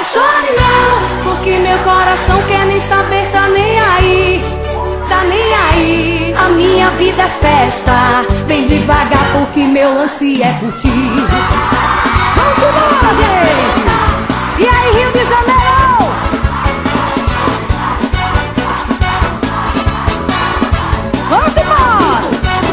apaixone não, porque meu coração quer nem saber, tá nem aí, tá nem aí. A minha vida é festa, vem devagar porque meu lance é curtir. Vamos embora, gente! E aí, Rio de Janeiro? Vamos embora!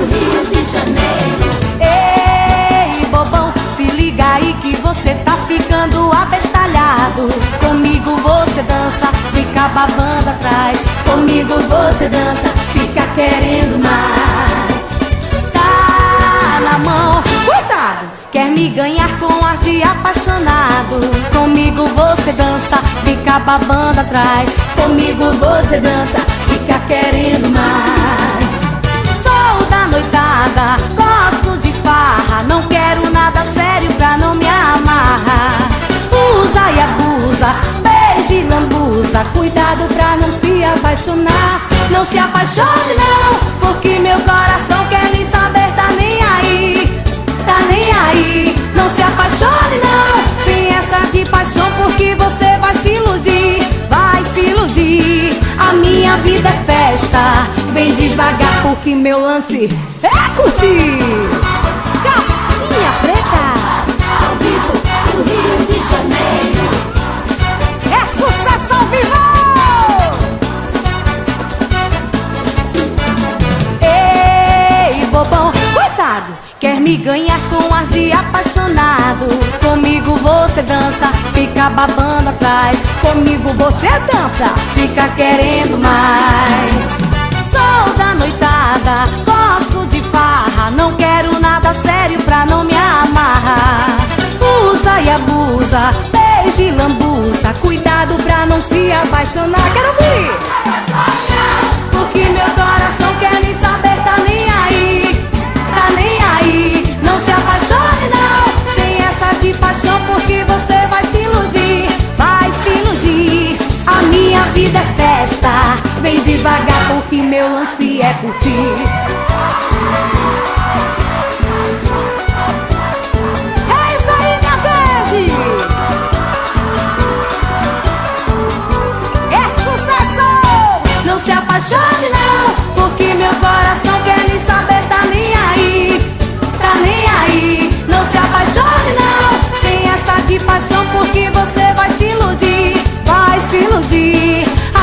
Rio de Janeiro. Ei, bobão, se liga aí que você tá ficando abestalhado. Comigo você dança, fica babando atrás. Comigo você dança, fica querendo mais. Tá na mão, cuidado! Quer me ganhar com ar de apaixonado. Comigo você dança, fica babando atrás. Comigo você dança, fica querendo mais. Sou da noitada, gosto de farra. Não quero nada sério pra não me amarrar. Usa e abusa, beija e lambuza. Cuidado pra não se apaixonar. Não se apaixone não, porque meu coração quer nem saber, tá nem aí, tá nem aí. Não se apaixone não, sem essa de paixão, porque você vai se iludir, vai se iludir. A minha vida é festa, vem devagar porque meu lance é curtir. Calcinha preta, Ao vivo do Rio de Janeiro. é sucesso ao vivo! Ei, bobão, coitado, quer me ganhar com ar de apaixonado. Comigo você dança, fica babando atrás. Comigo você dança, fica querendo mais. Sou da noitada, gosto de farra. Não quero nada sério pra não me amarrar. Usa e abusa, beija e lambuza. Cuidado pra não se apaixonar. Quero ouvir! Porque meu coração quer nem saber, tá nem aí, tá nem aí. Não se apaixone não, sem essa de paixão, porque você vai se iludir, vai se iludir. A minha vida é festa, vem devagar porque meu lance é curtir. É isso aí, minha gente! É sucesso! Não se apaixone não, porque meu coração